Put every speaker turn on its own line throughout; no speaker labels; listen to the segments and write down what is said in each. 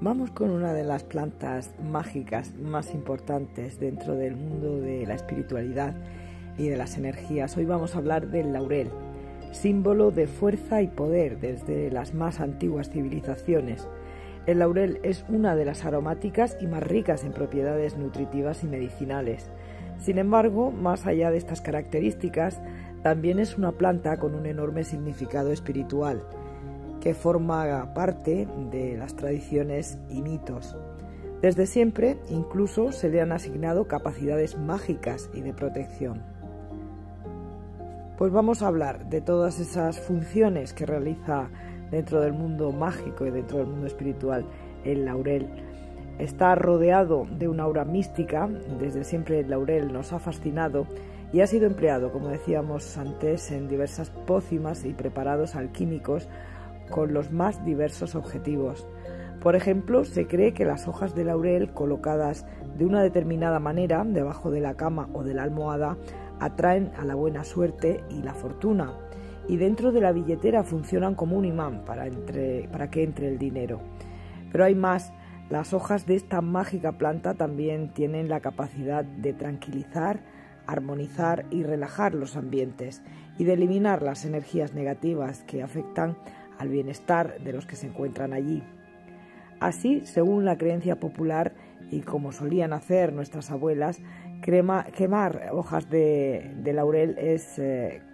Vamos con una de las plantas mágicas más importantes dentro del mundo de la espiritualidad y de las energías. Hoy vamos a hablar del laurel, símbolo de fuerza y poder desde las más antiguas civilizaciones. El laurel es una de las aromáticas y más ricas en propiedades nutritivas y medicinales. Sin embargo, más allá de estas características, también es una planta con un enorme significado espiritual, que forma parte de las tradiciones y mitos. Desde siempre, incluso se le han asignado capacidades mágicas y de protección. Pues vamos a hablar de todas esas funciones que realiza dentro del mundo mágico y dentro del mundo espiritual el laurel. Está rodeado de una aura mística. Desde siempre el laurel nos ha fascinado y ha sido empleado, como decíamos antes, en diversas pócimas y preparados alquímicos con los más diversos objetivos. Por ejemplo, se cree que las hojas de laurel colocadas de una determinada manera debajo de la cama o de la almohada atraen a la buena suerte y la fortuna, y dentro de la billetera funcionan como un imán para que entre el dinero. Pero hay más. Las hojas de esta mágica planta también tienen la capacidad de tranquilizar, armonizar y relajar los ambientes y de eliminar las energías negativas que afectan al bienestar de los que se encuentran allí. Así, según la creencia popular y como solían hacer nuestras abuelas, quemar hojas de laurel es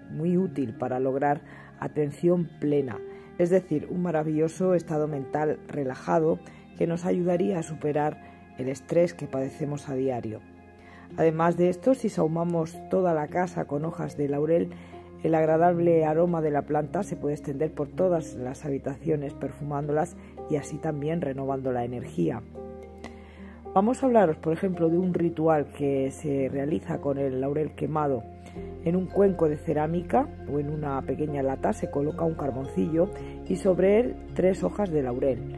muy útil para lograr atención plena, es decir, un maravilloso estado mental relajado que nos ayudaría a superar el estrés que padecemos a diario. Además de esto, si sahumamos toda la casa con hojas de laurel, el agradable aroma de la planta se puede extender por todas las habitaciones, perfumándolas y así también renovando la energía. Vamos a hablaros, por ejemplo, de un ritual que se realiza con el laurel quemado. En un cuenco de cerámica o en una pequeña lata se coloca un carboncillo y sobre él 3 hojas de laurel.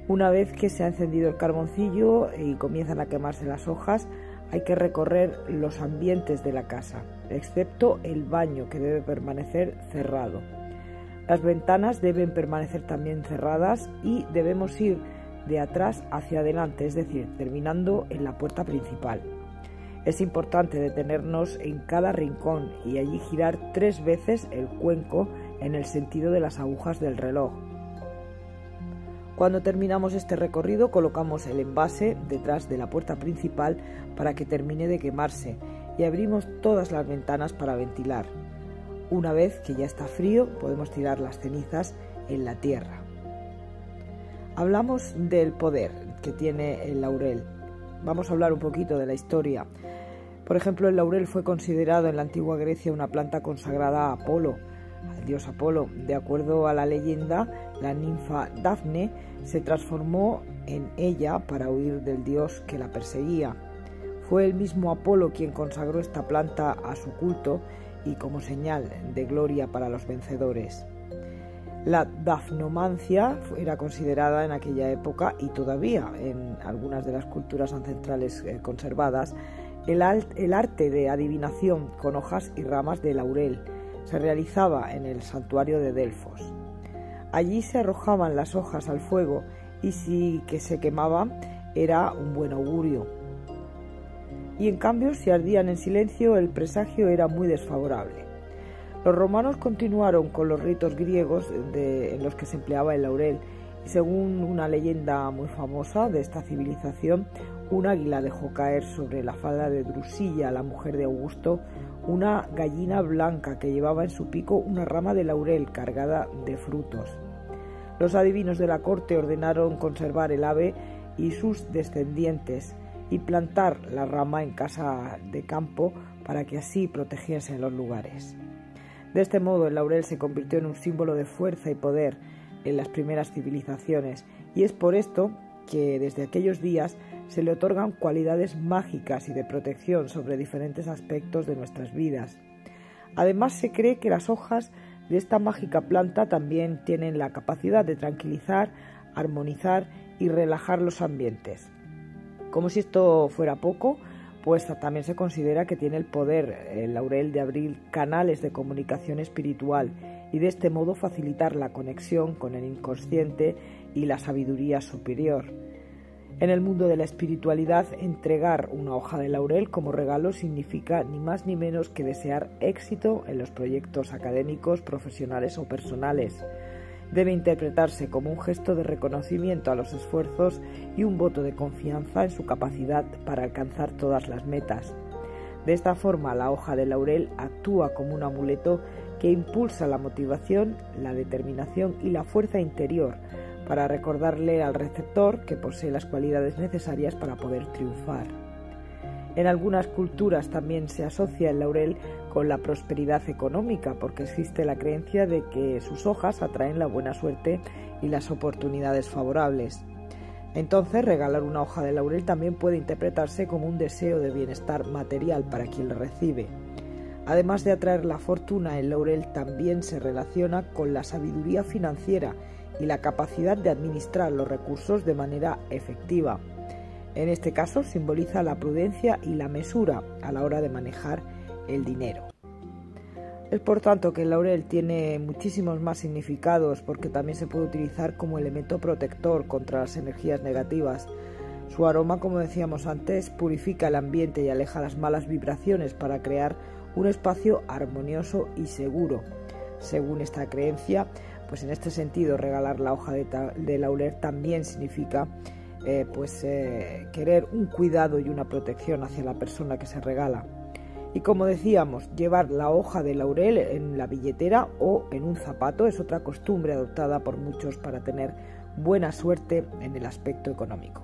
Una vez que se ha encendido el carboncillo y comienzan a quemarse las hojas, hay que recorrer los ambientes de la casa, excepto el baño, que debe permanecer cerrado. Las ventanas deben permanecer también cerradas y debemos ir de atrás hacia adelante, es decir, terminando en la puerta principal. Es importante detenernos en cada rincón y allí girar 3 veces el cuenco en el sentido de las agujas del reloj. Cuando terminamos este recorrido, colocamos el envase detrás de la puerta principal para que termine de quemarse y abrimos todas las ventanas para ventilar. Una vez que ya está frío, podemos tirar las cenizas en la tierra. Hablamos del poder que tiene el laurel. Vamos a hablar un poquito de la historia. Por ejemplo, el laurel fue considerado en la antigua Grecia una planta consagrada a Apolo, al dios Apolo. De acuerdo a la leyenda, la ninfa Dafne se transformó en ella para huir del dios que la perseguía. Fue el mismo Apolo quien consagró esta planta a su culto y como señal de gloria para los vencedores. La dafnomancia era considerada en aquella época y todavía en algunas de las culturas ancestrales conservadas el arte de adivinación con hojas y ramas de laurel. Se realizaba en el santuario de Delfos. Allí se arrojaban las hojas al fuego y si que se quemaban era un buen augurio. Y en cambio, si ardían en silencio, el presagio era muy desfavorable. Los romanos continuaron con los ritos griegos en los que se empleaba el laurel y según una leyenda muy famosa de esta civilización, un águila dejó caer sobre la falda de Drusilla, la mujer de Augusto, una gallina blanca que llevaba en su pico una rama de laurel cargada de frutos. Los adivinos de la corte ordenaron conservar el ave y sus descendientes y plantar la rama en casa de campo para que así protegiesen los lugares. De este modo el laurel se convirtió en un símbolo de fuerza y poder en las primeras civilizaciones y es por esto que desde aquellos días se le otorgan cualidades mágicas y de protección sobre diferentes aspectos de nuestras vidas. Además, se cree que las hojas de esta mágica planta también tienen la capacidad de tranquilizar, armonizar y relajar los ambientes. Como si esto fuera poco, pues también se considera que tiene el poder el laurel de abrir canales de comunicación espiritual y de este modo facilitar la conexión con el inconsciente y la sabiduría superior. En el mundo de la espiritualidad, entregar una hoja de laurel como regalo significa ni más ni menos que desear éxito en los proyectos académicos, profesionales o personales. Debe interpretarse como un gesto de reconocimiento a los esfuerzos y un voto de confianza en su capacidad para alcanzar todas las metas. De esta forma, la hoja de laurel actúa como un amuleto que impulsa la motivación, la determinación y la fuerza interior para recordarle al receptor que posee las cualidades necesarias para poder triunfar. En algunas culturas también se asocia el laurel con la prosperidad económica, porque existe la creencia de que sus hojas atraen la buena suerte y las oportunidades favorables. Entonces, regalar una hoja de laurel también puede interpretarse como un deseo de bienestar material para quien la recibe. Además de atraer la fortuna, el laurel también se relaciona con la sabiduría financiera y la capacidad de administrar los recursos de manera efectiva. En este caso simboliza la prudencia y la mesura a la hora de manejar el dinero. Es por tanto que el laurel tiene muchísimos más significados, porque también se puede utilizar como elemento protector contra las energías negativas. Su aroma, como decíamos antes, purifica el ambiente y aleja las malas vibraciones para crear un espacio armonioso y seguro. Según esta creencia, pues en este sentido regalar la hoja de laurel también significa querer un cuidado y una protección hacia la persona que se regala. Y como decíamos, llevar la hoja de laurel en la billetera o en un zapato es otra costumbre adoptada por muchos para tener buena suerte en el aspecto económico.